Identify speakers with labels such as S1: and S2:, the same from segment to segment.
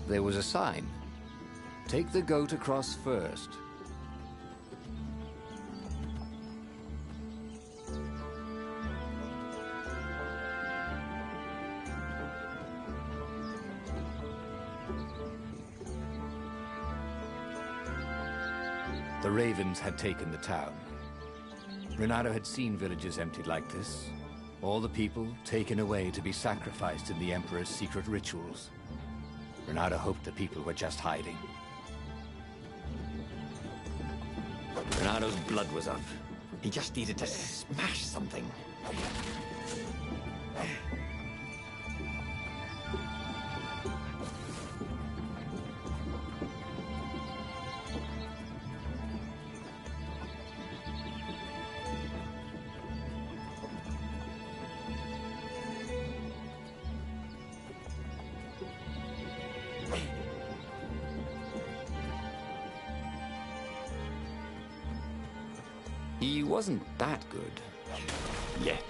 S1: There was a sign. Take the goat across first. The ravens had taken the town. Renato had seen villages emptied like this. All the people taken away to be sacrificed in the Emperor's secret rituals. Renato hoped the people were just hiding. Renato's blood was up. He just needed to smash something. He wasn't that good. Yet.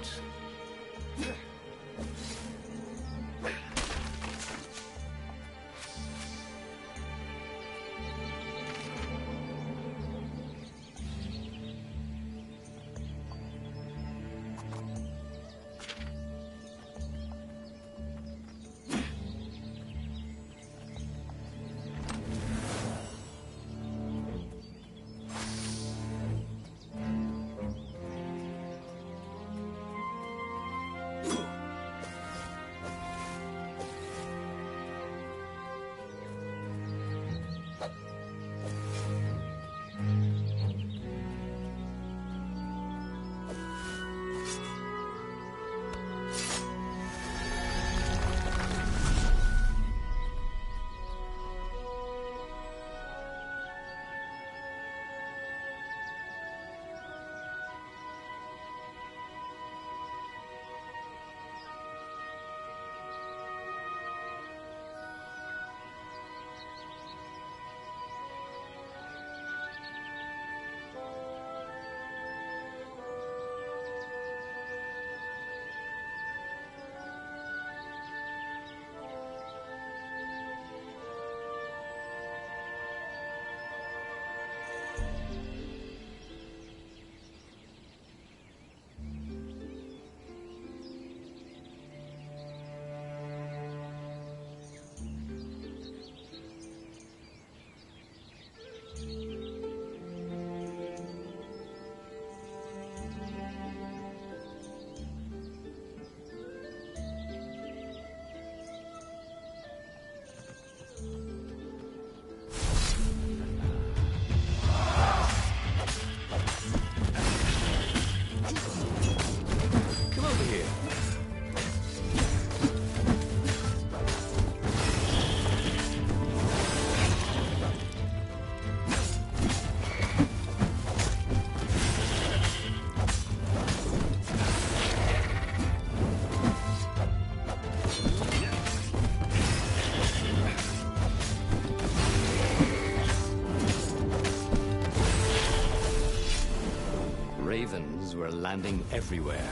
S1: Ravens were landing everywhere.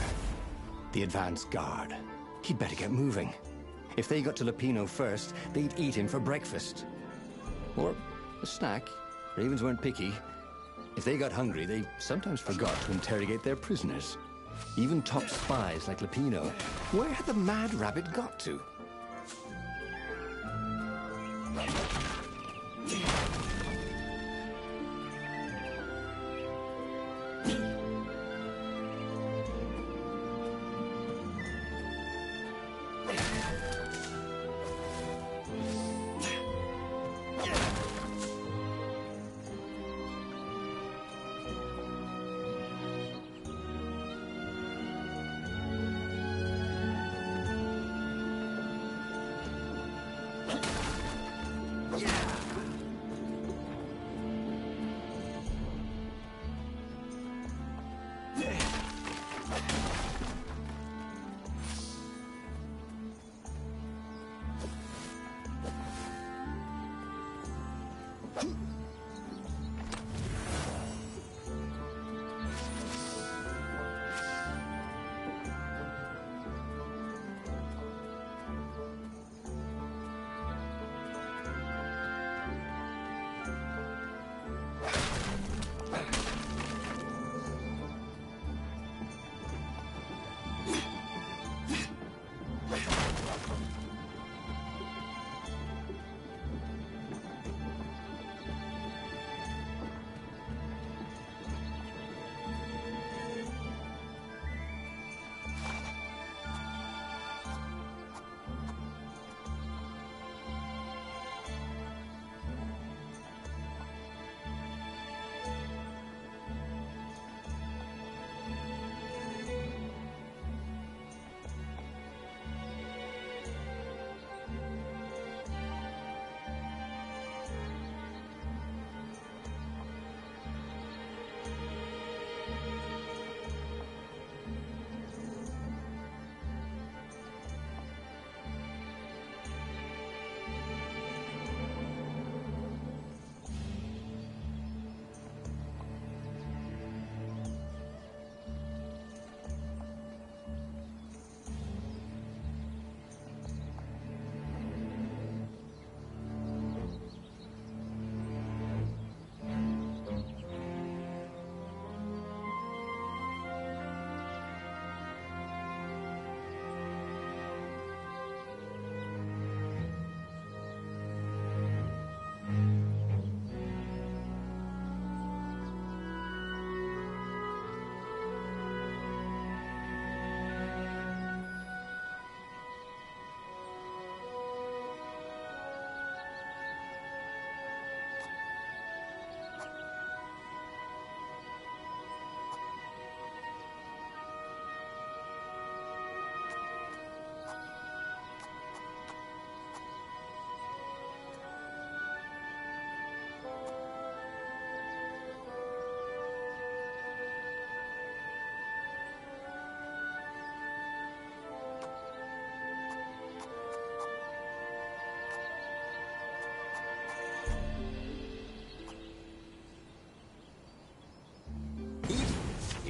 S1: The advance guard. He'd better get moving. If they got to Lupino first, they'd eat him for breakfast. Or a snack. Ravens weren't picky. If they got hungry, they sometimes forgot to interrogate their prisoners. Even top spies like Lupino. Where had the mad rabbit got to?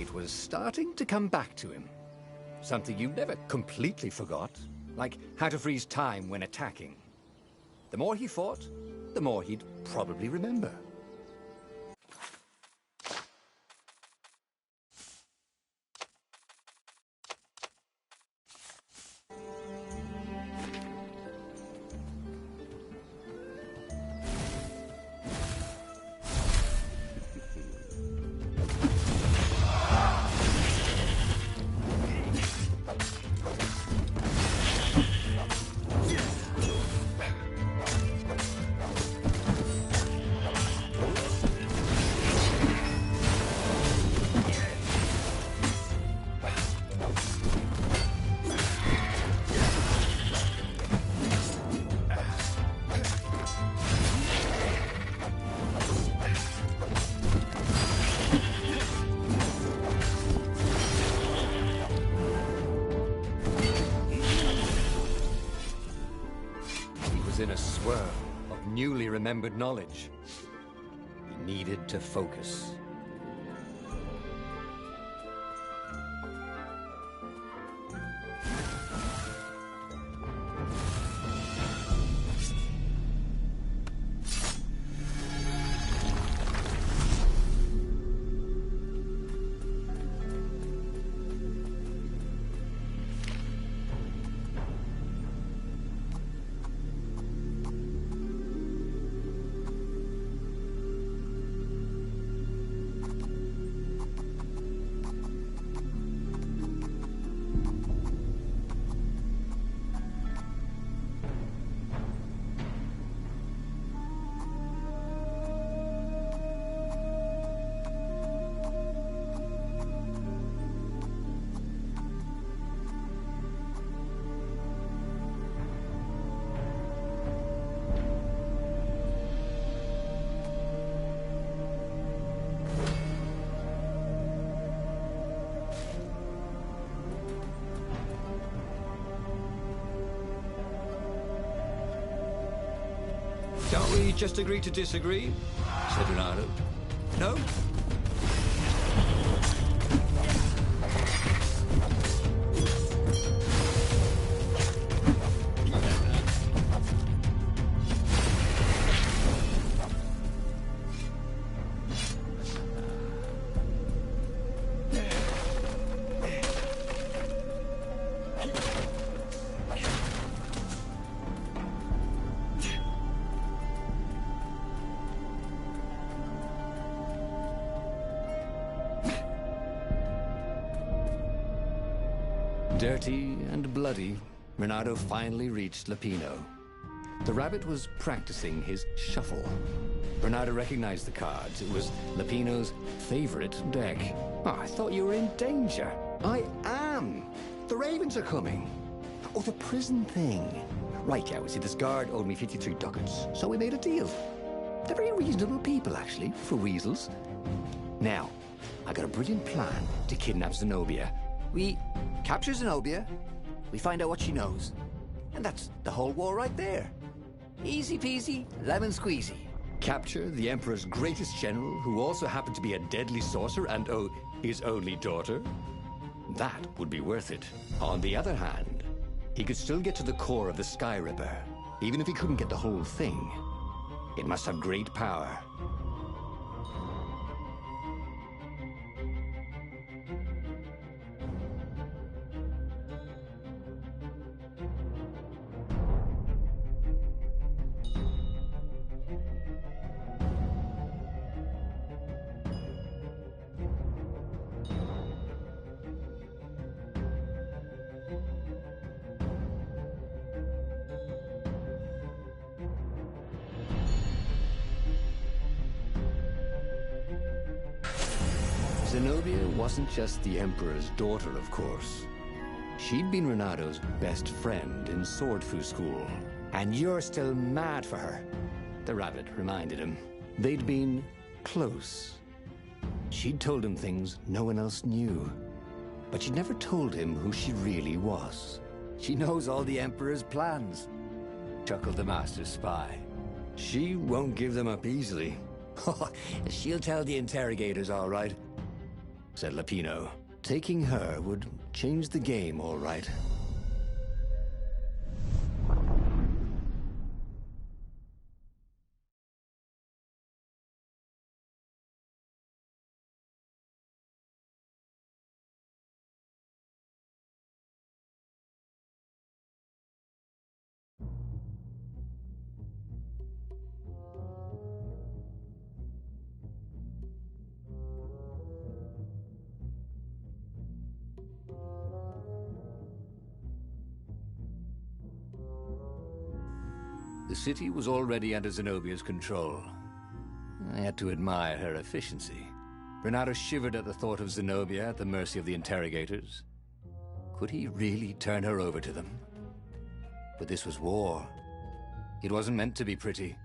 S1: insight was starting to come back to him. Something you never completely forgot, like how to freeze time when attacking. The more he fought, the more he'd probably remember. In a swirl of newly remembered knowledge, he needed to focus. Can't we just agree to disagree? Said Renato. No? Dirty and bloody, Renato finally reached Lupino. The rabbit was practicing his shuffle. Renato recognized the cards. It was Lupino's favorite deck. Oh, I thought you were in danger. I am. The ravens are coming. Oh, the prison thing. Right, yeah, see, this guard owed me 53 ducats, so we made a deal. They're very reasonable people, actually, for weasels. Now, I got a brilliant plan to kidnap Zenobia. We capture Zenobia, we find out what she knows, and that's the whole war right there. Easy peasy, lemon squeezy. Capture the Emperor's greatest general, who also happened to be a deadly sorcerer and, oh, his only daughter? That would be worth it. On the other hand, he could still get to the core of the Sky Ripper, even if he couldn't get the whole thing. It must have great power. Zenobia wasn't just the Emperor's daughter, of course. She'd been Renato's best friend in Sword Fu school. And you're still mad for her, the rabbit reminded him. They'd been close. She'd told him things no one else knew. But she'd never told him who she really was. She knows all the Emperor's plans, chuckled the master spy. She won't give them up easily. She'll tell the interrogators, all right. said Lapino. Taking her would change the game, all right. The city was already under Zenobia's control. I had to admire her efficiency. Renato shivered at the thought of Zenobia at the mercy of the interrogators. Could he really turn her over to them? But this was war. It wasn't meant to be pretty.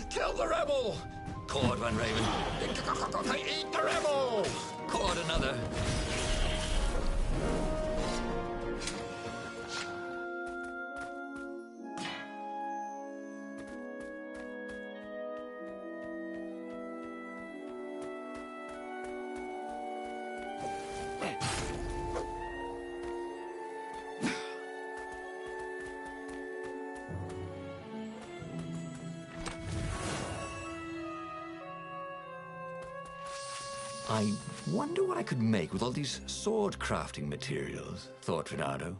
S2: Kill the rebel! Caught one, Raven. Eat the rebel! Caught another.
S1: I wonder what I could make with all these sword crafting materials, thought Renato.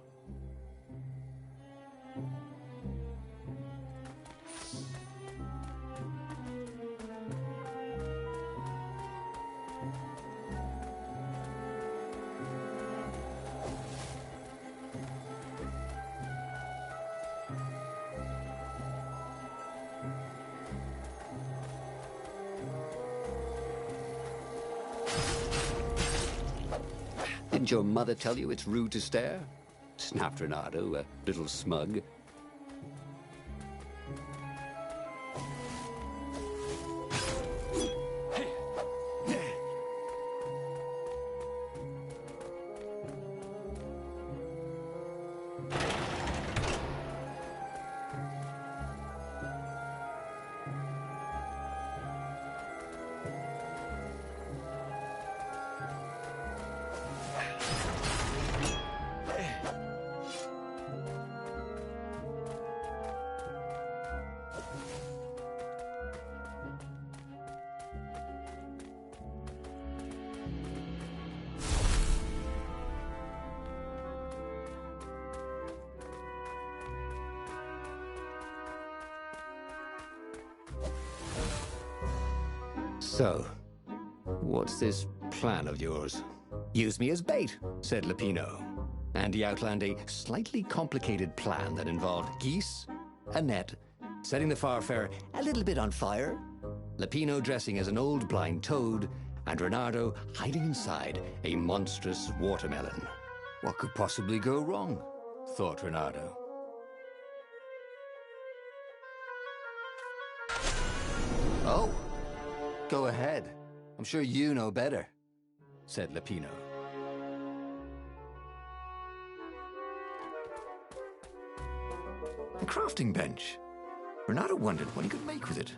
S3: Didn't your mother tell you it's rude to stare? Snapped Renato, a little smug.
S1: So, what's this plan of yours? Use me as bait, said Lapino. And he outlined a slightly complicated plan that involved geese, a net, setting the Farfarer a little bit on fire, Lapino dressing as an old blind toad, and Renato hiding inside a monstrous watermelon. What could possibly go wrong? Thought Renato. Oh, go ahead. I'm sure you know better, said Lapino. A crafting bench. Renato wondered what he could make with it.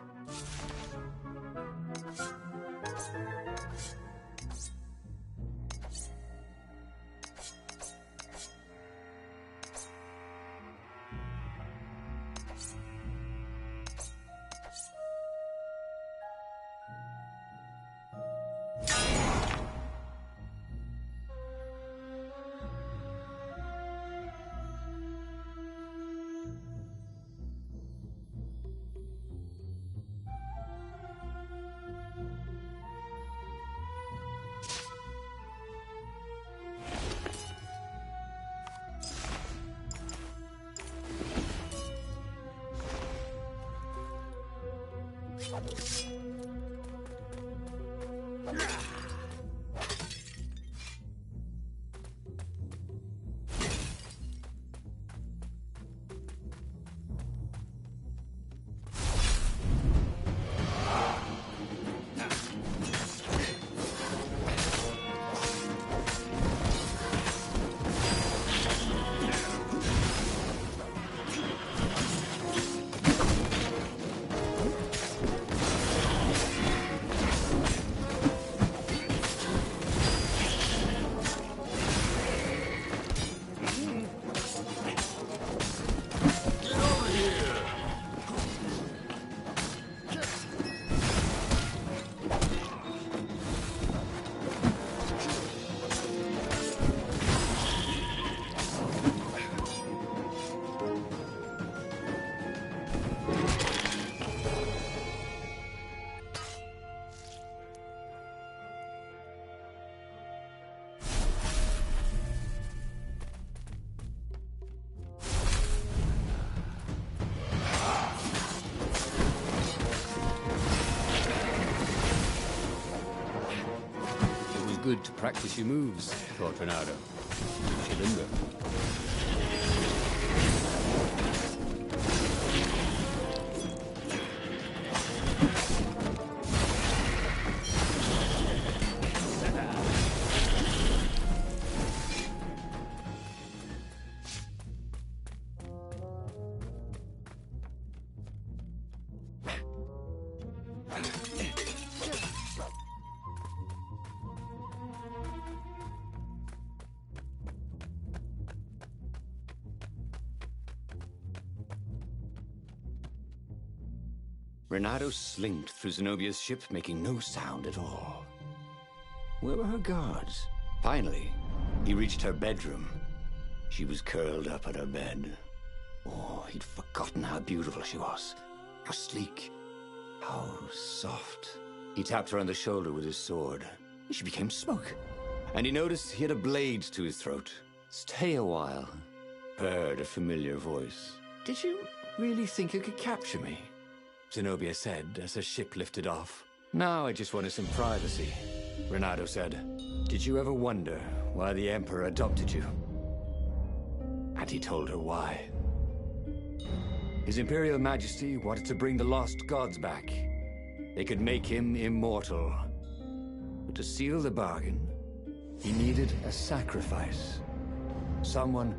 S3: Good to practice your moves, thought Renato. Chilinga.
S1: Renato slinked through Zenobia's ship, making no sound at all. Where were her guards? Finally, he reached her bedroom. She was curled up on her bed. Oh, he'd forgotten how beautiful she was. How sleek. How soft. He tapped her on the shoulder with his sword. She became smoke. And he noticed he had a blade to his throat. Stay a while. Heard a familiar voice. Did you really think you could capture me? Zenobia said as her ship lifted off. Now I just wanted some privacy. Renato said, did you ever wonder why the Emperor adopted you? And he told her why. His Imperial Majesty wanted to bring the lost gods back. They could make him immortal. But to seal the bargain, he needed a sacrifice. Someone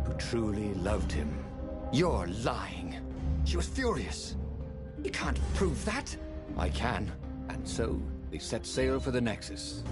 S1: who truly loved him. You're lying. She was furious. You can't prove that. I can. And so, they set sail for the Nexus.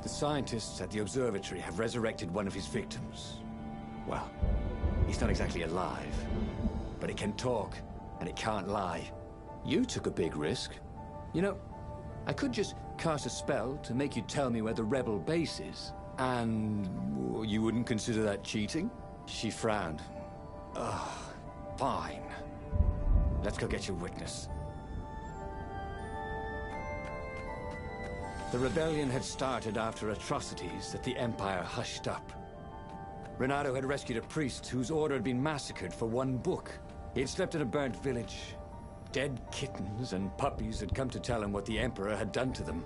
S1: The scientists at the observatory have resurrected one of his victims. Well, he's not exactly alive, but it can talk, and it can't lie. You took a big risk. You know, I could just cast a spell to make you tell me where the rebel base is. And you wouldn't consider that cheating? She frowned. Ugh, fine. Let's go get your witness. The rebellion had started after atrocities that the Empire hushed up. Renato had rescued a priest whose order had been massacred for one book. He had slept in a burnt village. Dead kittens and puppies had come to tell him what the Emperor had done to them.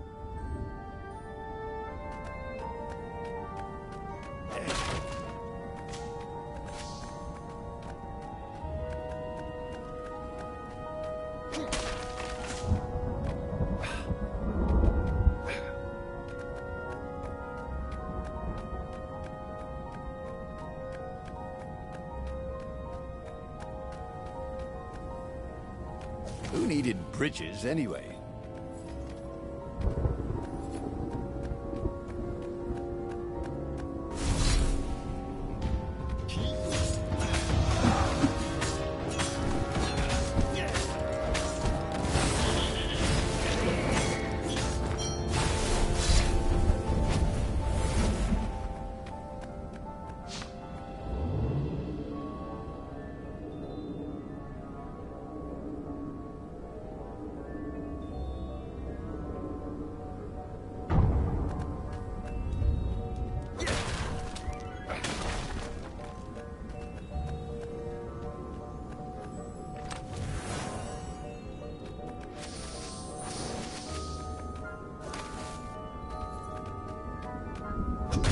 S1: Who needed bridges anyway?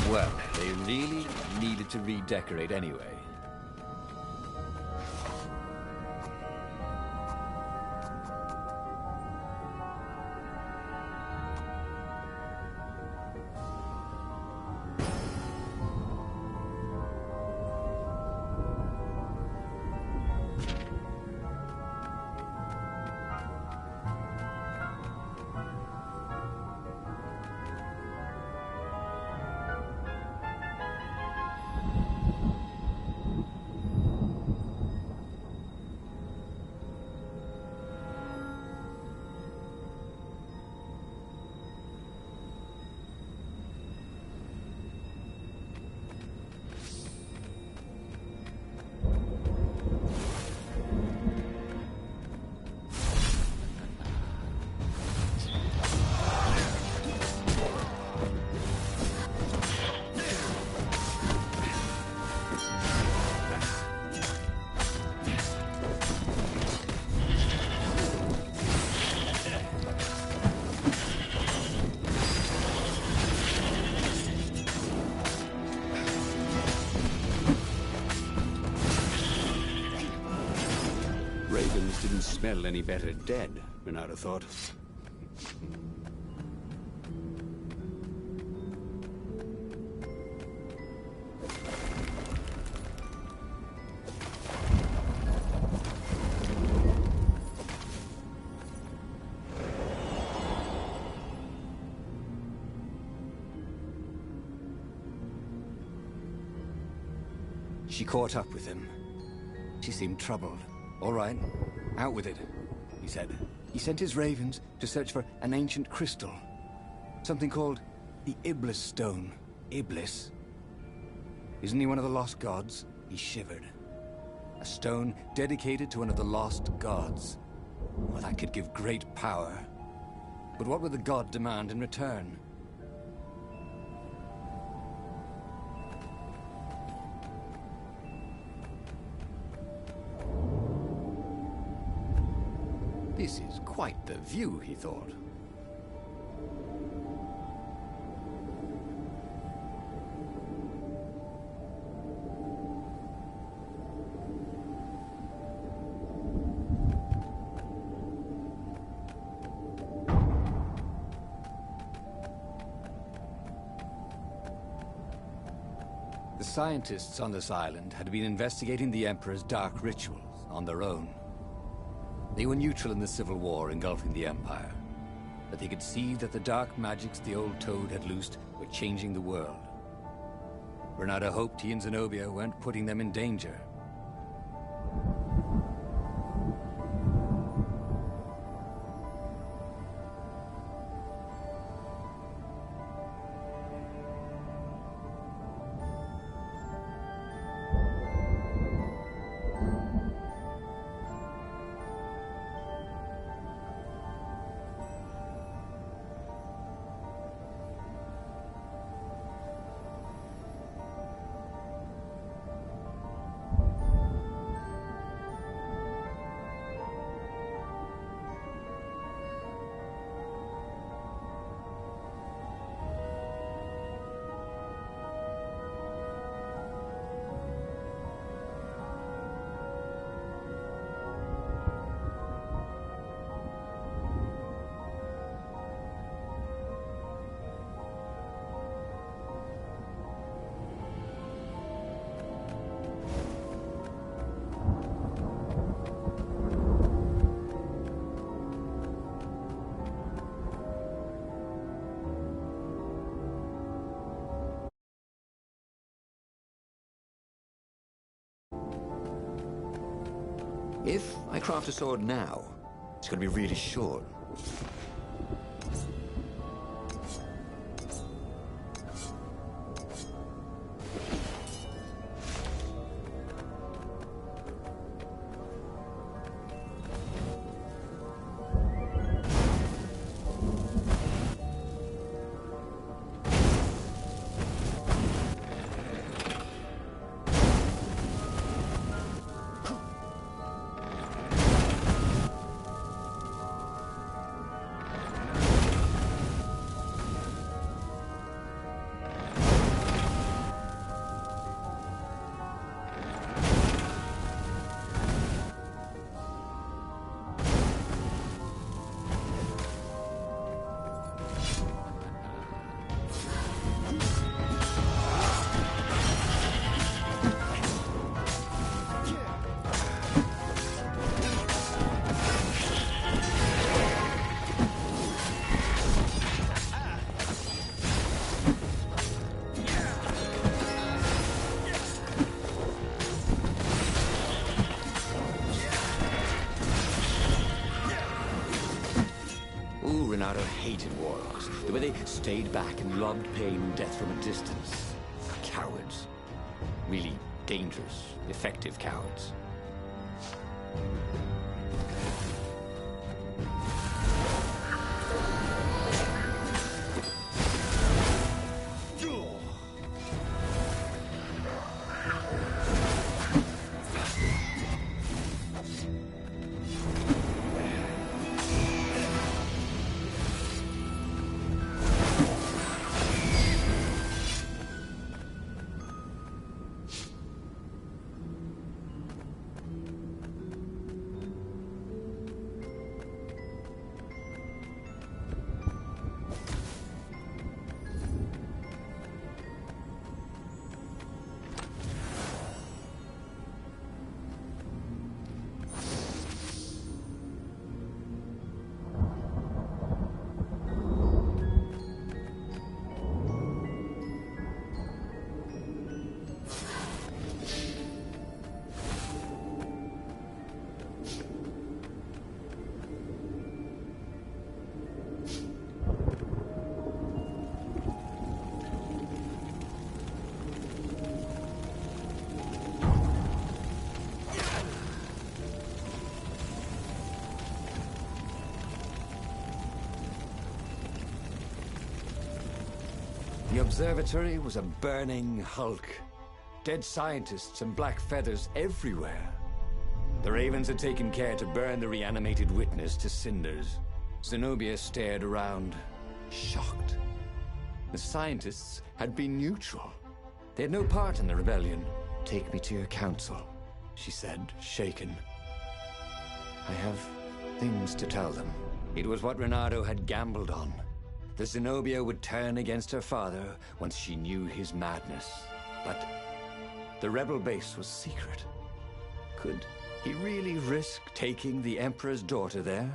S3: Well, they really needed to redecorate anyway. Ravens didn't smell any better dead, Renata thought.
S1: She caught up with him. She seemed troubled. All right, out with it, he said. He sent his ravens to search for an ancient crystal. Something called the Iblis Stone. Iblis? Isn't he one of the lost gods? He shivered. A stone dedicated to one of the lost gods. Well, that could give great power. But what would the god demand in return? This is quite the view, he thought. The scientists on this island had been investigating the Emperor's dark rituals on their own. They were neutral in the civil war engulfing the Empire, but they could see that the dark magics the old Toad had loosed were changing the world. Renata hoped he and Zenobia weren't putting them in danger. If I craft a sword now, it's going to be really short.
S3: defeated warlocks. The way they stayed back and lobbed pain and death from a distance. Cowards. Really dangerous, effective cowards.
S1: The observatory was a burning hulk. Dead scientists and black feathers everywhere. The Ravens had taken care to burn the reanimated witness to cinders. Zenobia stared around, shocked. The scientists had been neutral. They had no part in the rebellion. "Take me to your council," she said, shaken. "I have things to tell them." It was what Renato had gambled on. The Zenobia would turn against her father once she knew his madness. But the rebel base was secret. Could he really risk taking the Emperor's daughter there?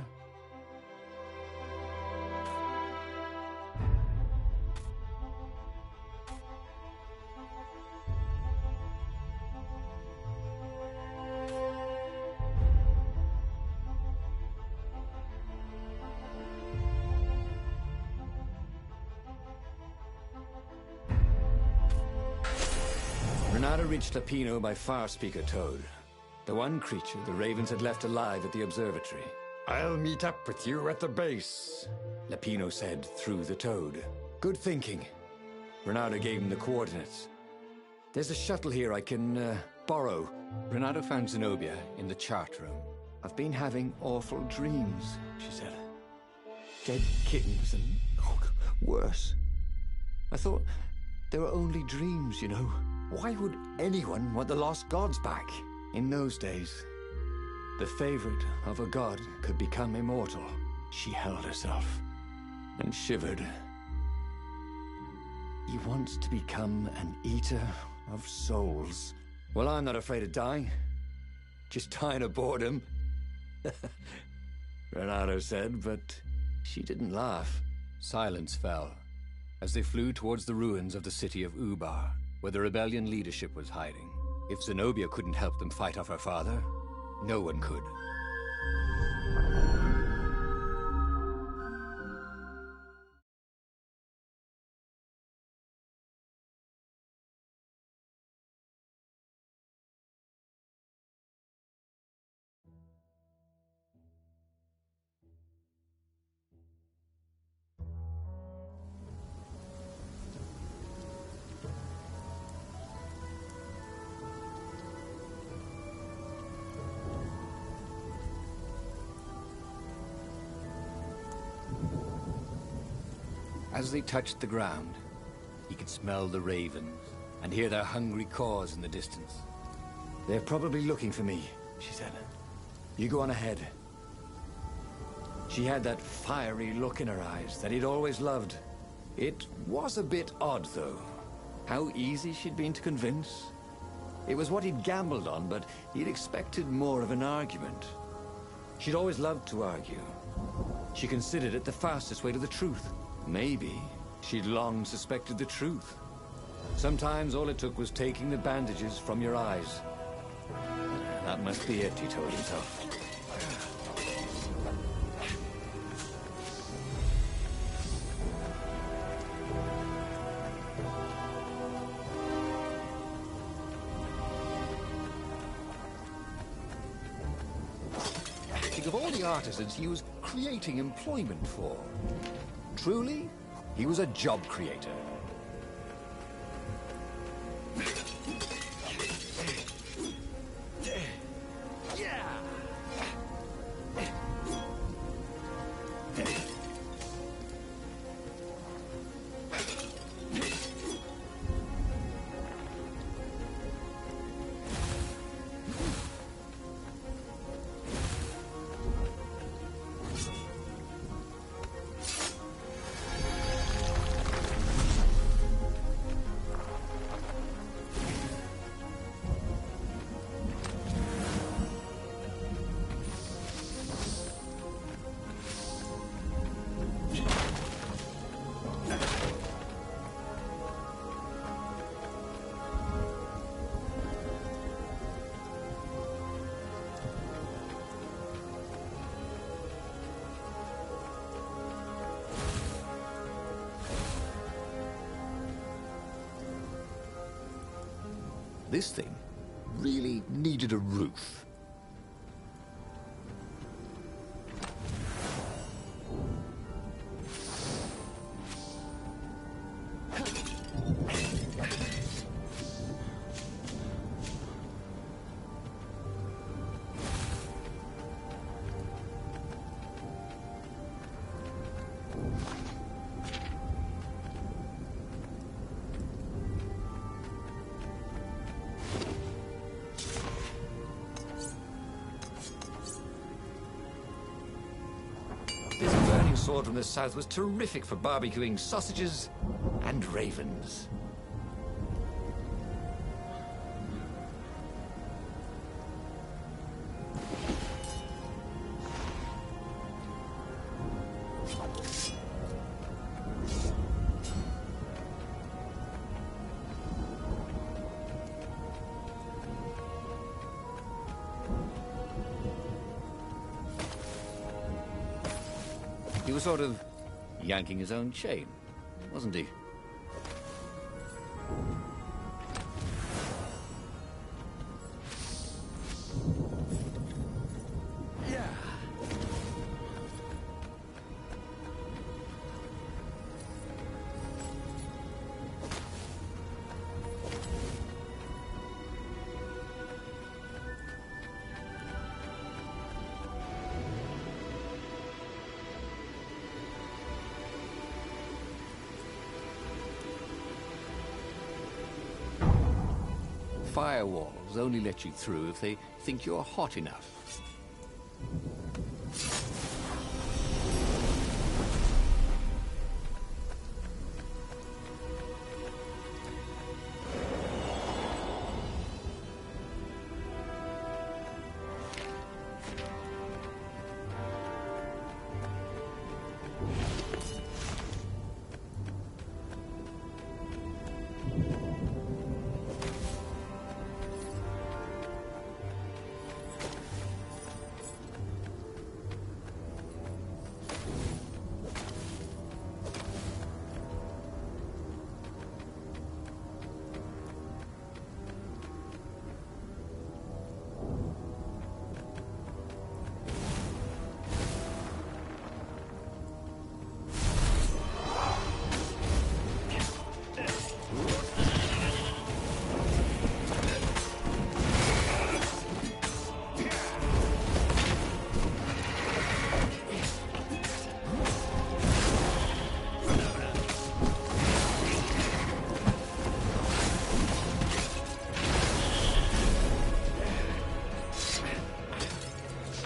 S1: Renato reached Lapino by Farspeaker Toad, the one creature the Ravens had left alive at the observatory.
S2: I'll meet up with you at the base,
S1: Lapino said through the Toad. Good thinking. Renato gave him the coordinates. There's a shuttle here I can, borrow. Renato found Zenobia in the chart room. "I've been having awful dreams," she said. "Dead kittens and, worse. I thought they were only dreams, you know. Why would anyone want the lost gods back? In those days, the favorite of a god could become immortal." She held herself and shivered. "He wants to become an eater of souls." Well, I'm not afraid of dying. Just dying of boredom. Renato said, but she didn't laugh. Silence fell as they flew towards the ruins of the city of Ubar, where the rebellion leadership was hiding. If Zenobia couldn't help them fight off her father, no one could. As they touched the ground, he could smell the ravens and hear their hungry caws in the distance. "They're probably looking for me," she said. "You go on ahead." She had that fiery look in her eyes that he'd always loved. It was a bit odd, though. How easy she'd been to convince. It was what he'd gambled on, but he'd expected more of an argument. She'd always loved to argue. She considered it the fastest way to the truth. Maybe she'd long suspected the truth. Sometimes all it took was taking the bandages from your eyes. That must be it, he told himself.
S3: think of all the artisans he was creating employment for. Truly, he was a job creator. This thing really needed a roof. This burning sword from the south was terrific for barbecuing sausages and ravens. He was sort of yanking his own chain, wasn't he? Firewalls only let you through if they think you're hot enough.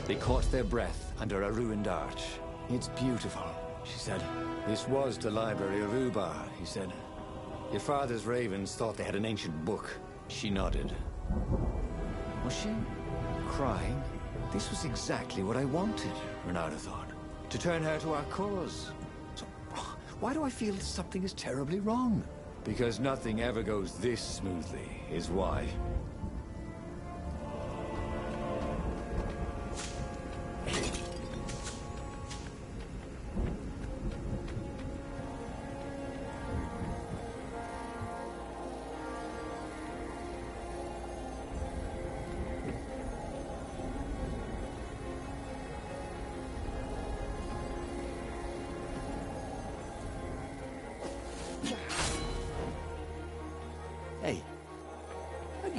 S3: They caught their breath under a ruined arch. "It's beautiful," she said. "This was the library of Ubar," he said. "Your father's ravens thought they had an ancient book." She nodded. Was she crying? This was exactly what I wanted, Renata thought. To turn her to our cause. So, why do I feel something is terribly wrong? Because nothing ever goes this smoothly, is why.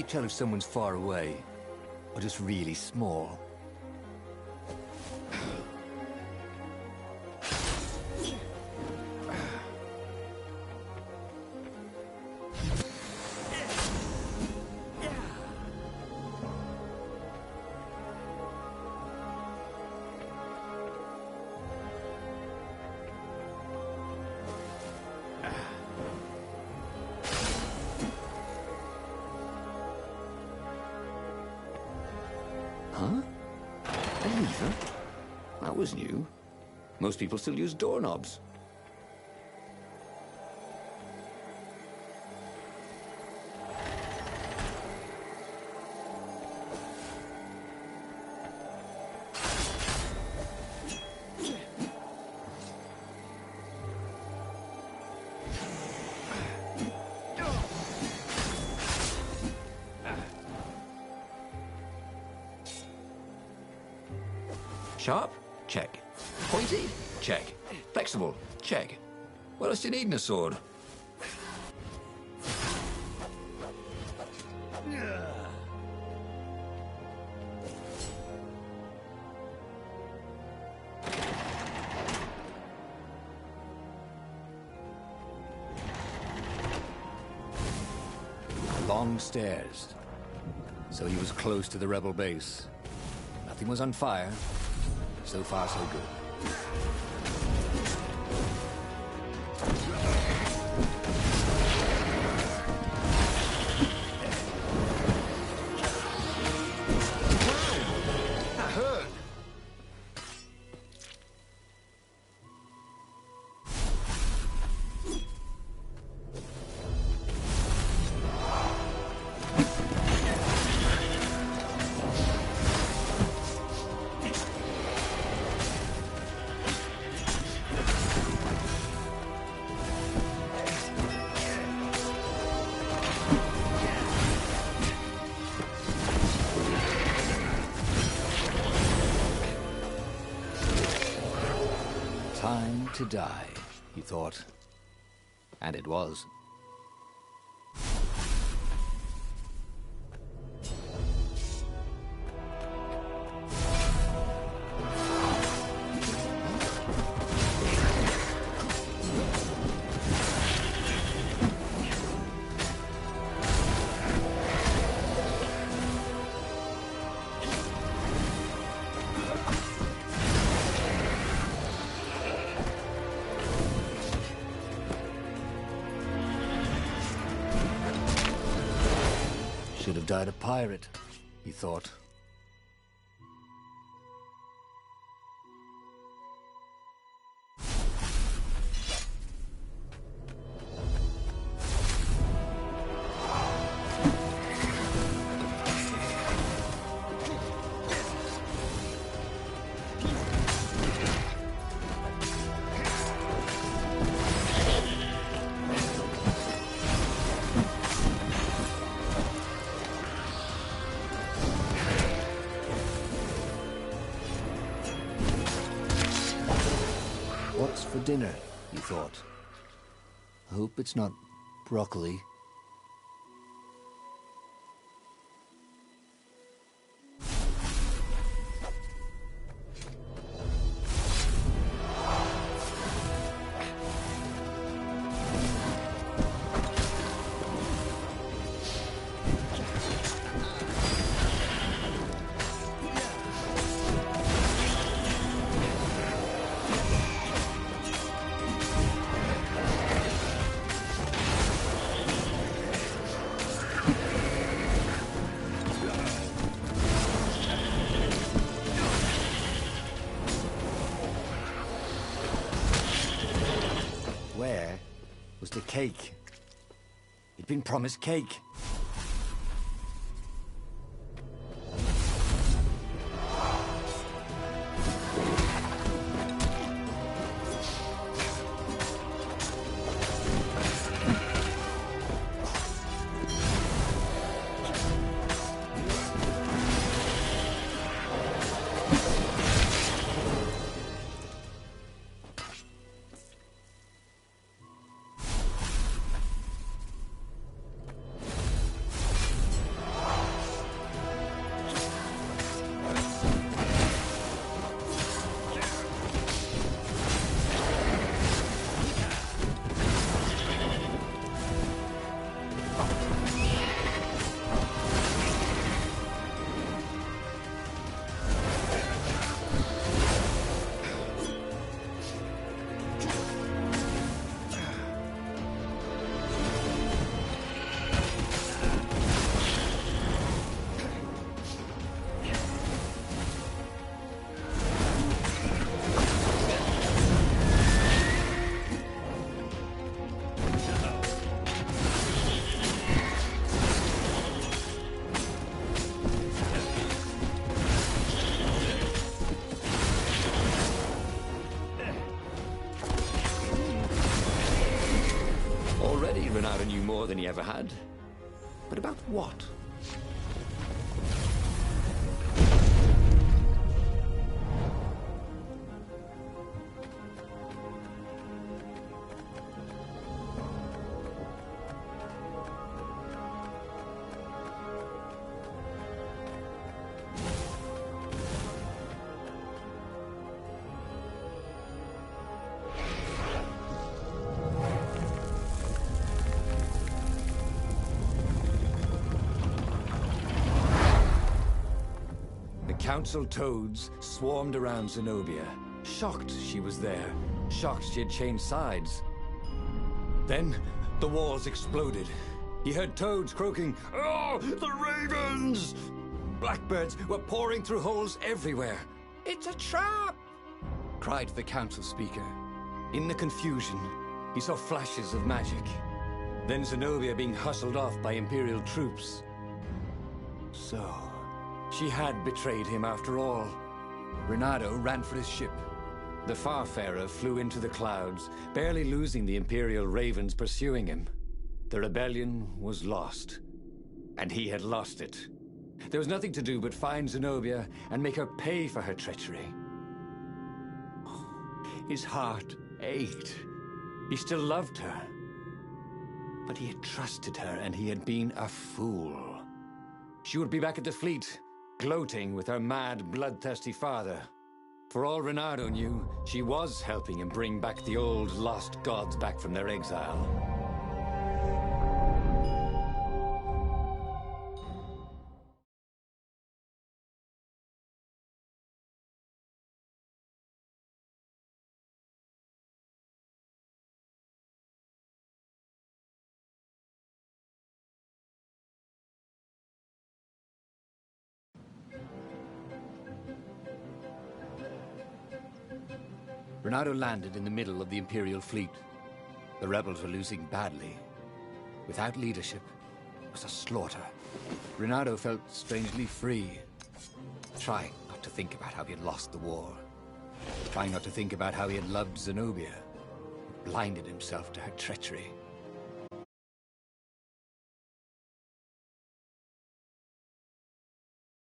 S3: tell if someone's far away, or just really small?
S1: Huh? A lever? That was new. Most people still use doorknobs.
S2: Sharp? Check. Pointy? Check. Flexible? Check. What else do you need in a sword?
S3: Long stairs. So he was close to the rebel base. Nothing was on fire. So far, so good.
S2: That hurt.
S3: Time to die, he thought. And it was. Should have died a pirate, he thought. What's for dinner, he thought. I hope it's not broccoli. Where was the cake? He'd been promised cake. Already, Renato knew more than he ever had. But about what? Council toads swarmed around Zenobia, shocked she was there, shocked she had changed sides. Then, the walls exploded. He heard toads croaking, "Oh, the ravens!" Blackbirds were pouring through holes everywhere. "It's a trap!" cried the council speaker. In the confusion, he saw flashes of magic. Then Zenobia being hustled off by Imperial troops. So... she had betrayed him after all. Renato ran for his ship. The Farfarer flew into the clouds, barely losing the Imperial ravens pursuing him. The rebellion was lost, and he had lost it. There was nothing to do but find Zenobia and make her pay for her treachery. His heart ached. He still loved her. But he had trusted her, and he had been a fool. She would be back at the fleet, gloating with her mad, bloodthirsty father. For all Renato knew, she was helping him bring back the old, lost gods back from their exile. Renato landed in the middle of the Imperial fleet. The rebels were losing badly. Without leadership, it was a slaughter. Renato felt strangely free, trying not to think about how he had lost the war, trying not to think about how he had loved Zenobia, blinded himself to her treachery.